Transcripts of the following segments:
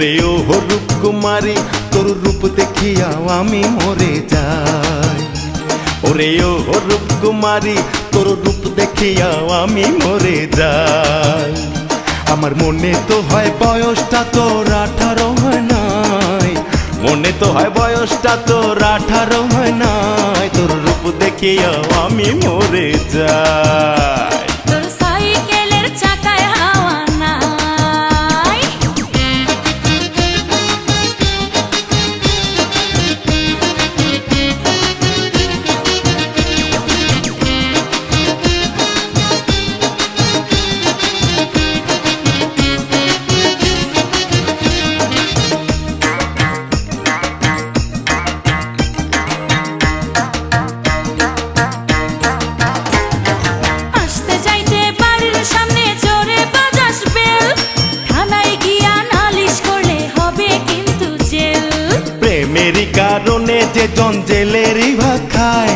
ওরে ও রূপকুমারী তোর রূপ দেখিয়া আমি মরে যাই। ওরে ও রূপকুমারী তোর রূপ দেখিয়া আমি মরে যাই। আমার মনে তো হয় বয়সটা তোর 18 হয় নাই, মনে তো হয় বয়সটা তোর 18 হয় নাই। তোর রূপ দেখিয়া আমি মরে যাই। তোর সাইকেলের চাকায় হাওয়া নাই। আসতে যাইতে বাড়ির সামনে জোরে বাজাস বেল, থানায় গিয়া নালিশ করলে হবে কিন্তু জেল। প্রেমেরই কারণে যে জন জেলেরই ভাত খায়,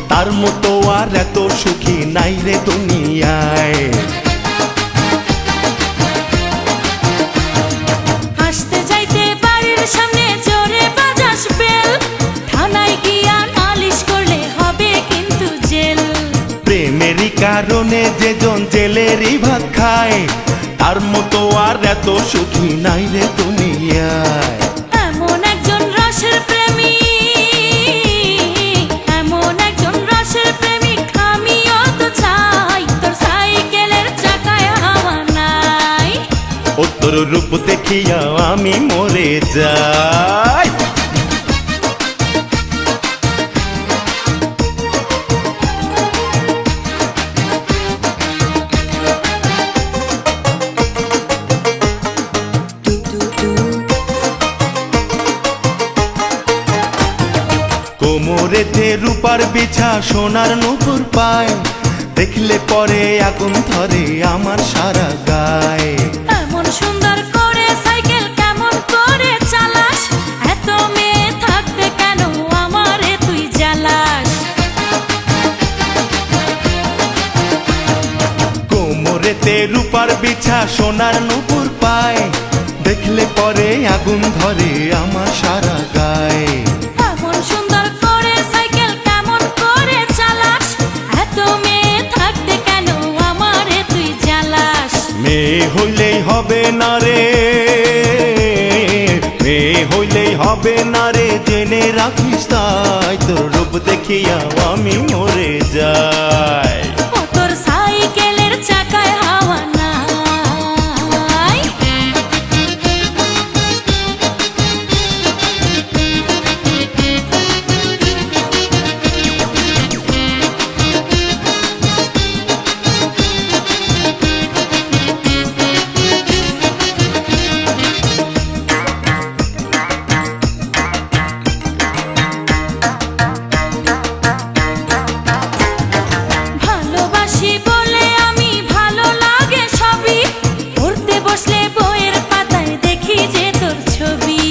তার মতো আর এত সুখী নাই রে দুনিয়ায়। আসতে যাইতে বাড়ির সামনে জোরে বাজাস বেল, থানায় গিয়া নালিশ করলে হবে কিন্তু জেল। প্রেমেরই কারণে যে জন জেলেরই ভাত খায়, তার মতো আর এত সুখী নাই রে দুনিয়ায়। এমন একজন রসের প্রেমিক, এমন একজন রসের প্রেমিক আমিও তো চাই। তোর সাইকেলের চাকায় হাওয়া নাই। ও তোর রূপ দেখিয়া আমি মরে যাই। কোমরেতে রূপার বিছা সোনার নূপুর পায়, দেখলে পরে আগুন ধরে আমার সারা গায়ে। এমন সুন্দর করে সাইকেল কেমন করে চালাস, এত মেয়ে থাকতে কেন আমারে তুই জ্বালাস। কোমরেতে রূপার বিছা সোনার নূপুর পায়, দেখলে পরে আগুন ধরে আমার সারা গায়ে। এমন সুন্দর করে সাইকেল কেমন করে চালাস, এত মেয়ে থাকতে কেন আমারে তুই জ্বালাস। মেয়ে হইলেই হবে না রে, মেয়ে হইলেই হবে না রে, জেনে রাখিস তাই। তোর রূপ দেখিয়া আমি মরে যাই। ও তোর সাইকেলের চাকায় হাওয়া নাই। ভালোবাসি বলে আমি ভালো লাগে সবই, পড়তে বসলে বইয়ের পাতায় দেখি যে তোর ছবি।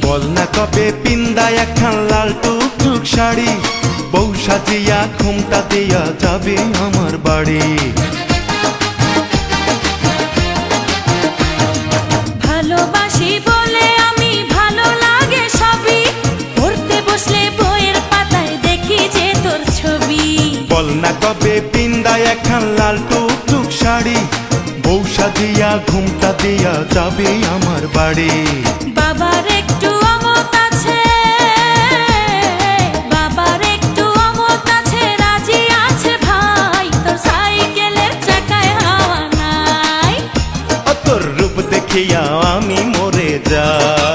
বল না কবে পিন্দা একখান লাল টুকটুক শাড়ি, বউ সাজিয়া ঘুমটা দিয়া যাবে আমার বাড়ি। ভালোবাসি বলে আমি ভালো লাগে সবই, পড়তে বসলে বইয়ের পাতায় দেখি যে তোর ছবি। বল না কবে পিন্দা একখান লাল টুকটুক শাড়ি, বউ সাজিয়া ঘুমটা দিয়া যাবে আমার বাড়ি। বাবার একটু অমত আছে, বাবার একটু অমত আছে, রাজি আছে ভাই। তোর সাইকেলের চাকায় হাওয়া নাই। ও তোর রূপ দেখিয়া আমি মরে যাই।